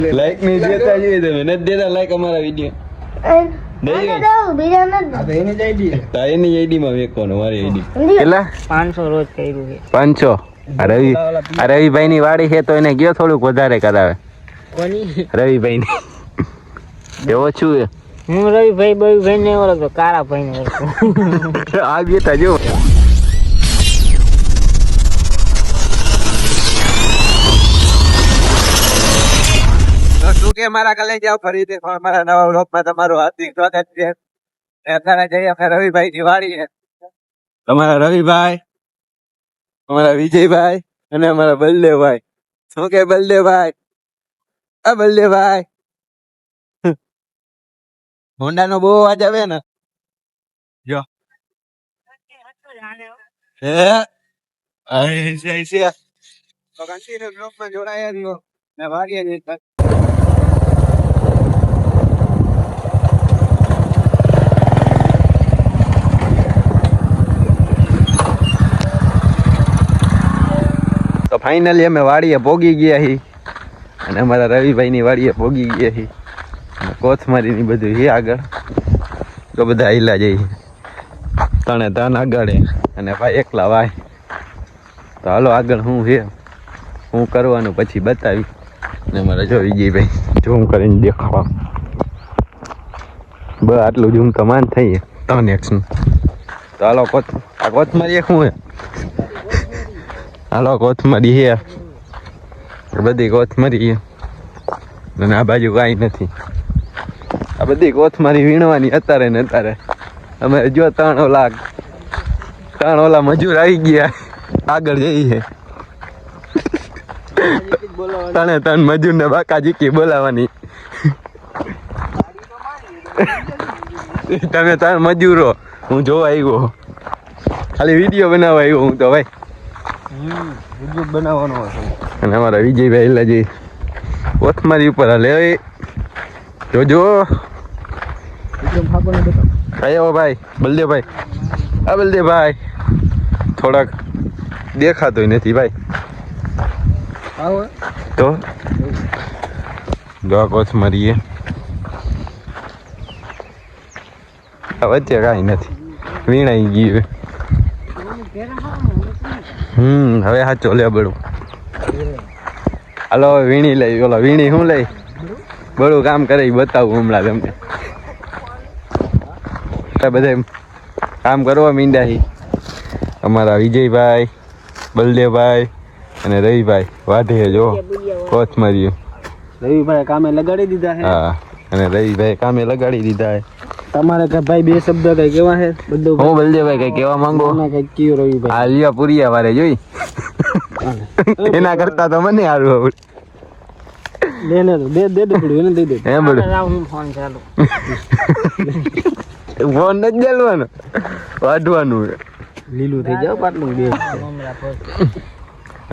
Like ની દેતા જોઈએ તમે નથી દેતા લાઈક અમારા વિડીયો એની આઈડી માં વેકવાનો મારી આઈડી કેટલા 500 રોજ કર્યું છે 500 આ રવિભાઈ ની વાડી છે તો એને ગયો થોડુંક વધારે કરાવે કોની રવિભાઈ ની એવો છું હું રવિભાઈ ને ઓળખતો કારા ભાઈ ને ઓળખતો આ બેટા જો કે મારા કલે જાવ ફરીથી મારા નવા વ્લોગમાં તમારું હાર્દિક સ્વાગત છે. અત્યારે જઈએ અમે રવિભાઈ ની વાડીએ. તમારા રવિભાઈ, અમારા વિજયભાઈ અને અમારા બલદેવભાઈ. શું કે બલદેવભાઈ? આ બલદેવભાઈ હોન્ડા નો બહુ અવાજ આવે ને જો તો કન્ટિન્યુ બ્લોગમાં જોડાયા રહ્યો ને વાડીએ જઈ તો ફાઇનલી અમે વાડીએ પોગી ગયા હી અને અમારા રવિભાઈ ની વાડીએ પોગી ગયા હી અને કોથમારી ની બધું હી આગળ તો બધા આયલા જઈ તને તન આગળ અને ભાઈ એકલા ભાઈ તો હાલો આગળ હું છે હું કરવાનું પછી બતાવી અને મારા જો વિજયભાઈ ઝૂમ કરીને દેખાવા બસ આટલું ઝૂમ તો માન થઈ 3x નું તો હાલો આ કોથમારી એક હું હે હાલો કોથમરી હે બધી કોથમરી હે અને આ બાજુ કાંઈ નથી આ બધી કોથમરી વીણવાની અત્યારે ને અત્યારે અમે જો 3 ઓલા મજૂર આવી ગયા આગળ જઈએ 3 મજૂર ને બાકા જીકી બોલાવાની તમે 3 મજૂરો હું જોવા આવ્યો ખાલી વિડીયો બનાવવા આવ્યો હું તો ભાઈ બનાવવાનો અને અમારા વિજયભાઈ લાજી કોથમારી ઉપર હાલે જોજો આયો ભાઈ બલદેવભાઈ આ બલદેવભાઈ થોડાક દેખાતો નથી ભાઈ તો જો કોથમારી વચ્ચે કાંઈ નથી વીણાઈ ગયું હવે સાચો લે બળું હાલો વીણી લઈ ઓલો વીણી શું લઈ બળું કામ કરે બતાવું હમણાં તમને બધા કામ કરવા મીંડા અમારા વિજયભાઈ બલદેવભાઈ અને રવિભાઈ વાઢે જો કોથમરી રવિભાઈ કામે લગાડી દીધા છે હા અને રવિભાઈ કામે લગાડી દીધા છે તમારે કે ભાઈ બે શબ્દ કઈ કેવા છે બધું હું બલદેવભાઈ કઈ કેવા માંગો કઈ કયો રવિભાઈ આ લિયા પુરિયા વારે જોઈ એના કરતા તો મને સારું આવડે લેને તો દે પડ્યું એને દઈ દે હે બડું હું ફોન ચાલુ ફોન ન ચાલવાનો વાઢવાનું લીલું થઈ જાવ પાટલું બે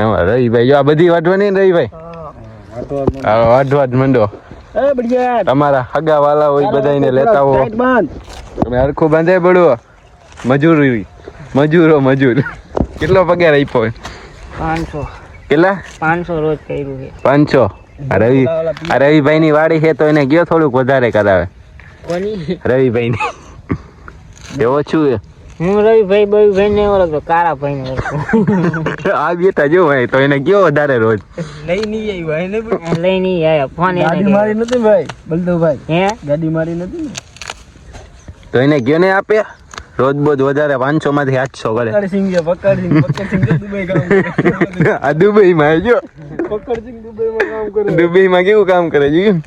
એમાં રવિભાઈ જો આ બધી વાઢવાની ને રવિભાઈ વાઢવા જ મંડો તમારા હગા વાલા હોય બધાને લેતા હો તમે હરખું બાંધે બળવો મજૂર કેટલો પગાર આપ્યો 500 કેટલા 500 રોજ કર્યું છે 500 આ રવિભાઈ ની વાડી છે તો એને ગયો થોડુંક વધારે કરાવે કોની રવિભાઈ ની એવો છું હું રવિભાઈ ને ઓળખતો કારા ભાઈ ને ઓળખતો આ બેટા જો ભાઈ તો એને ગયો વધારે રોજ લઈ નહીં આવ્યા ફોન ગાડી મારી નથી ભાઈ બલદેવભાઈ હે ગાડી મારી નથી તો એને ગયો ને આપે રોજ બોજ વધારે 500 માંથી 800 કરે પકડસિંગ દુબઈ કામ કરે આ દુબઈ માં જો પકડસિંગ દુબઈ માં કામ કરે દુબઈ માં કેવું કામ કરે જોયું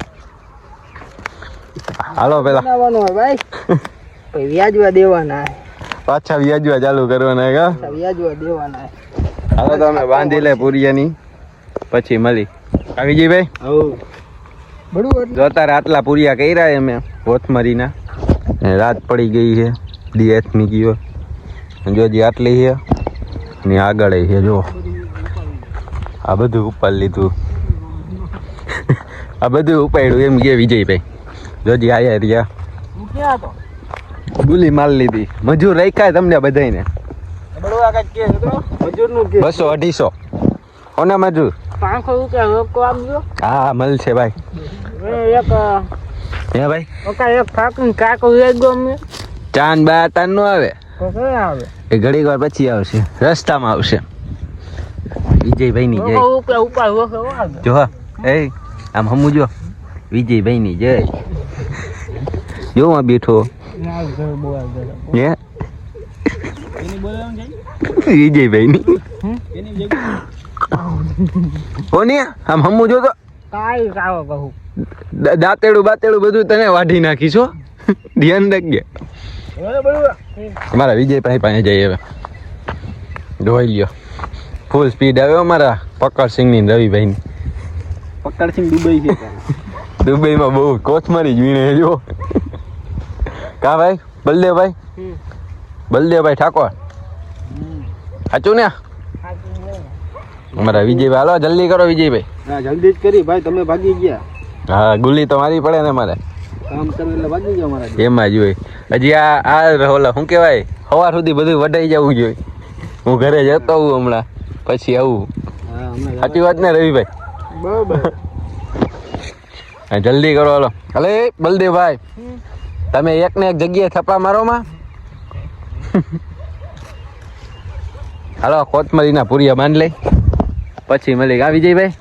હાલો પેલા બનાવવાનો હોય ભાઈ પછી વ્યાજવા દેવાના પાછા વ્યાજવા ચાલુ કરવાના કા વ્યાજવા દેવાના હાલો તો અમે બાંધી લે પુરિયાની પછી મળી આવી જઈ ભાઈ બડું જો તારે આટલા પુરિયા કર્યા અમે કોથમરીના રાત પડી ગઈ છે ડીએસ ની ગયો જોજી આટલી છે ને આગળ છે જો આ બધું ઉપર લીધું આ બધું ઉપાડ્યું એમ કે વિજયભાઈ જોજી આયા રહ્યા ગુલી માલ લીધી મજૂર રાખ્યા તમને બધાને 200 250 કોના મજૂર 500 રૂપિયા રોકો આપજો. હા મળશે ભાઈ. એક હે ભાઈ એક કાકું કાકો લઈ ગયો અમે. ચાંદ બા તાન નો આવે, તો કઈ આવે? એ ઘડીક વાર પછી આવશે, રસ્તામાં આવશે. વિજયભાઈ ની જય. રૂપિયા ઉપર રોકો આવે. જો એ આમ હમું જો, વિજયભાઈ ની જય. જો આ બેઠો હે વિજયભાઈ ની કોની આમ હમું જો તો કાઈ કાવો કહું. દાંતેડું બાતેડું બધું તને વાઢી નાખીશ હો, ધ્યાન રાખજે. અમારા વિજયભાઈ પાસે જઈએ હવે, જોઈ લ્યો. ફૂલ સ્પીડ આવ્યો અમારા પકડસિંહ ની રવિભાઈ ની. પકડસિંહ દુબઈ છે. દુબઈમાં બહુ કોથમરી જ વીણે જો. કા ભાઈ બલદેવભાઈ? બલદેવભાઈ ઠાકોર સાચું ને? અમારા વિજયભાઈ હાલો જલ્દી કરો વિજયભાઈ. હા જલ્દી જ કરી ભાઈ, તમે ભાગી ગયા. હા ગુલ્લી તો મારી પડે ને મારે, કામ કરો એટલે ભાગી ગયા મારા. એમાં જ હોય. હજી આ ઓલા શું કહેવાય, સવાર સુધી બધું વઢાઈ જવું જોઈએ. હું ઘરે જતો હું હમણાં, પછી આવું. હા હમણાં સાચી વાત ને રવિભાઈ? બરાબર. હા જલ્દી કરો હાલો. અલે બલદેવભાઈ તમે એક ને એક જગ્યાએ થપ્પા મારો માં. હાલો કોથમરીના પૂરિયા બાંધ લઈ, પછી મળી. આ વિજયભાઈ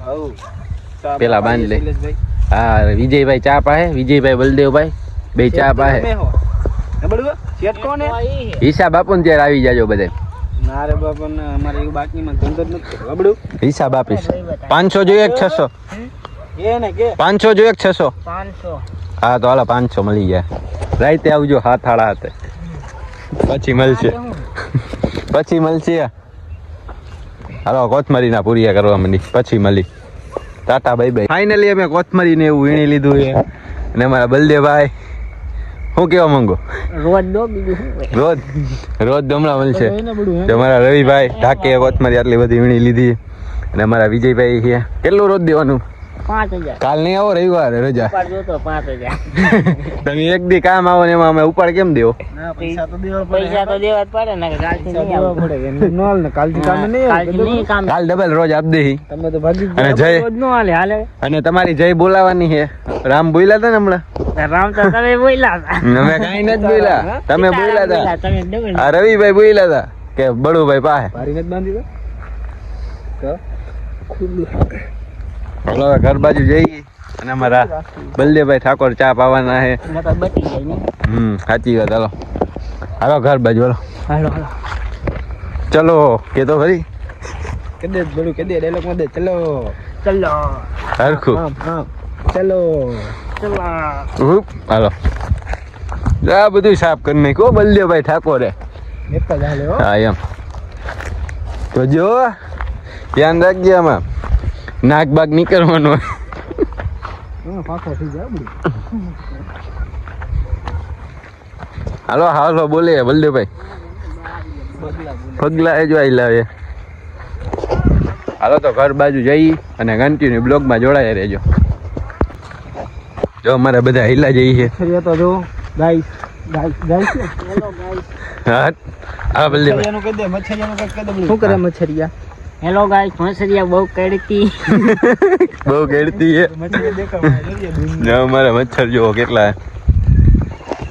પેલા બાંધ લે. હા વિજયભાઈ ચા પાહે, વિજયભાઈ બલદેવભાઈ બે ચા પાહે. હિસાબ આપો ને ત્યારે આવી જાજો બધે. ના રે બાપા ના, અમારે એવું બાકીમાં ધંધો જ નથી. બબડું હિસાબ આપીશ. 500 જોઈએ 600? કે ને કે 500 જોઈએ 600? 500. હા તો હાલો 500 મળી જાય. રાતે આવજો 7:30. પછી મળશે, પછી મળશે. હાલો કોથમરીના પૂરિયા કરવા માંડી, પછી મળી. Tata bye bye. ફાઇનલી અમે કોથમરીને એવું વીણી લીધું છે. અને અમારા બલદેવભાઈ શું કેવા માંગો? રોજ દો બીજું શું હોય? રોજ હમણાં મળશે. અમારા રવિભાઈ ઢાકે કોથમરી આટલી બધી વીણી લીધી. અને અમારા વિજયભાઈ છે. કેટલું રોજ દેવાનું? 5000. કાલ નહીં આવો રવિવારે રજા? ઉપર જોતો 5000. તમે એક દી કામ આવો ને એમાં અમે ઉપાડ કેમ દેવો? ના પૈસા તો દેવા પૈસા તો દેવા જ પડે ને, કાલથી નહીં આવું. પડે. નોલ ને કાલથી કામ નહીં આવે. કાલથી નહીં કામ. કાલ ડબલ રોજ આપ દે. તમે તો ભાગી અને જય રોજ નો હાલે હાલે. અને તમારી જય બોલાવાની છે. રામ બોલ્યા હતા ને હમણાં? રામ તો તમે બોલ્યા હતા. અમે કઈ નથી બોલ્યા, તમે બોલ્યા હતા. તમે ડબલ. આ રવિભાઈ બોલ્યા હતા કે બળુભાઈ પાસે. ભારી નથી બાંધી તો ખુલ્લું. ચાલો હવે ઘર બાજુ જઈએ. અને અમારા બલદેવભાઈ ઠાકોર ચા પાવાના છે. નકર બચી જાય ને. સાચી વાત. હાલો હાલો ઘર બાજુ હાલો. હાલો હાલો. ચલો કે તો ખરી કદે બડું કદે ડાયલોગ માં દે. ચલો ચલો હરખું. હા ચલો ચલો. હાલો આ બધું સાફ કરી નાખ્યું બલદેવભાઈ ઠાકોરે. નેતા જ હાલે હો. હા એમ તો જો ધ્યાન રાખજે, આમાં નાક બાગ નીકળવાનું હોય. હા પાછો થઈ જાય બડું. હાલો હાલો બોલે બલદેવભાઈ. પગલા એ જો આઈ લાવે. હાલો તો ઘર બાજુ જઈ અને કન્ટિન્યુ બ્લોગમાં જોડાયા રહેજો. જો અમારે બધા હિલા જઈએ છે. ફરી તો જો ગાઈસ ગાઈસ છે. Hello guys. હા હા બલદેવભાઈ મચ્છરિયાનું કહી દે. મચ્છરિયાનું કહી દે બડું. શું કરે મચ્છરિયા? હેલો ગાઈસ, મસરિયા બહુ કડકી. બહુ કેડતી છે. મચ્છરિયા દેખાવ. જો અમારે મચ્છર જોવો કેટલા.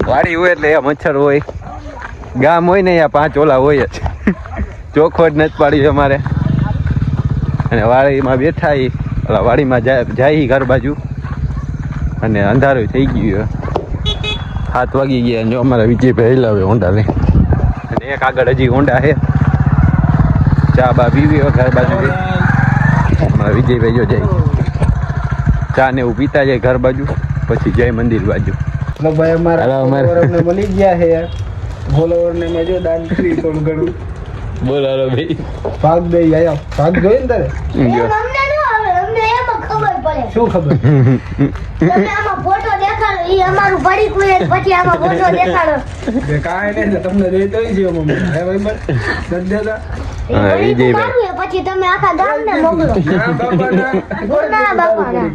વાડી હોય એટલે એ મચ્છર હોય. ગામ હોય ને અહીંયા 5 ઓલા હોય જ. ચોખ્ખો જ નથી પાડી અમારે. અને વાડીમાં બેઠા ઓલા વાડીમાં જાય ઘર બાજુ. અને અંધારું થઈ ગયું. 7 વાગી ગયા. જો અમારા વિજયભાઈ હેલાવે હોંડા લઈ. અને એક આગળ હજી હોંડા છે. ચા બા પીવી ઘર બાજુ. અમારા વિજયભાઈ જો જાય ચા ને એવું પીતા જાય ઘર બાજુ, પછી જાય મંદિર બાજુ. તો ભાઈ અમારા અમારે ફોલોવરને મળી ગયા છે. ફોલોવરને મેં જો દાન કરી થોડું ઘણું. બોલ હાલો ભાઈ. ભાગ દઈ આયો. ભાગ જોઈ ને તારે? જો. અમને ન આવે, અમને એમાં ખબર પડે. શું ખબર? તમે આમાં ફોટો દેખાડો, ઈ અમારું પડી કોઈ પછી આમાં ફોટો દેખાડો. બે કાંઈ નહીં, તમને દેતો છે મમ્મી. હે ભાઈ બસ નથી દેતા. ઈ હા, પડી વિજયભાઈ. મારું પછી તમે આખા ગામને મોકલો. ના બાપા ના. ના બાપા ના.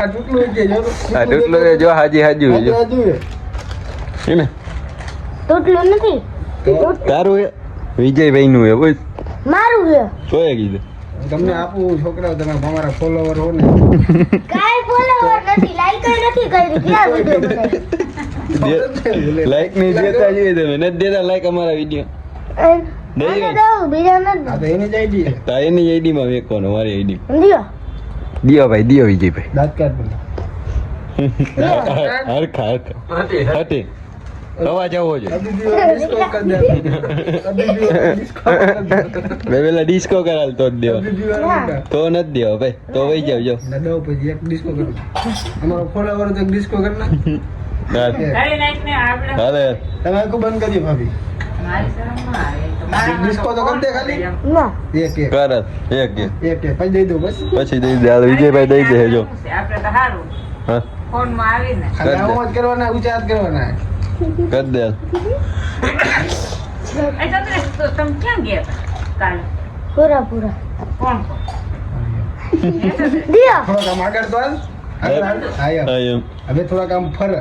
આ ટૂટલું છે જો. આ ટૂટલું છે જો હાજી હાજી જો. આ જુએ. એને તૂટલું નથી. તારું એ વિજયભાઈ નું એ બોલ. મારું છે. તોય કીધું હું તમને આપું છોકરાઓ, તમે અમારા ફોલોવર હો ને. કાંઈ follower નથી, like ય નથી કરી. ક્યાં video બનાવી? લાઈક નહીં દેતા જોઈએ તમે, નથી દેતા લાઈક અમારા વિડીયો. આને દઉં, બીજા નથી આ તો એની જ ID છે. તો એની આઈડી માં વેકવાનો, મારી આઈડી સમજ્યો? દિયો ભાઈ, દિયો વિજયભાઈ. દાંત કાઢ પેલા. હરખા હરખા હટે અવાજ આવવો જોઈએ. કદી દીવા disco કરી દે. કદી દીવા disco કરી દે. બે પેલા ડિસ્કો કરાલ તો જ દેવા, કદી દીવા ના. તો નથી દેવા ભાઈ, તો વહી જાવ જો. ના દઉં પછી એક disco કરું. અમારો ફોલોવર તો એક disco કરી નાખ. કરી નાખ ને આપણે હાલે તમે આખું બંધ કરી દો ભાભી. મારી શરમ ના આવે તો મારા disco તો કરી દે ખાલી. ના. એક એક કર એક એક એક પછી દઈ દઉં બસ. પછી દઈ દે. હાલ વિજયભાઈ દઈ દે જો. આપણે તો સારું હા ફોન માં આવીને ખાલી કરી દે. આવું જ કરવાના, ઊંચા જ કરવાના. કર દે. એ તો તમે ક્યાં ગયા હતા કાલે? પૂરા પૂરા. કોણ દિયો. થોડાક આમ આગળ તો હાલ. આગળ હાલ. હા એમ. હા એમ. હવે થોડાક આમ ફર.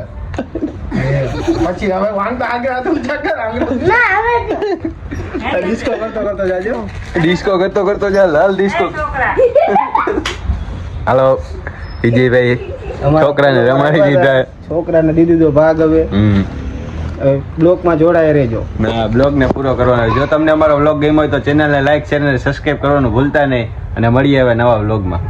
પછી હવે વાંધો આગળ હાથ ઊંચા કર. આગળ ના, હવે disco કરતો કરતો જાજો. ડિસ્કો કરતો કરતો ચાલ, હાલ ડિસ્કો. છોકરા હાલો વિજયભાઈ, છોકરાને રમાડી દીધા. છોકરાને દીધી દો ભાગ હવે. બ્લોકમાં જોડાય રહેજો. ના, બ્લોગ ને પૂરો કરવાનો. જો તમને અમારો બ્લોગ ગમ્યો હોય તો ચેનલને લાઈક, શેર અને સબસ્ક્રાઇબ કરવાનું ભૂલતા નહીં. અને મળીએ હવે નવા બ્લોગમાં.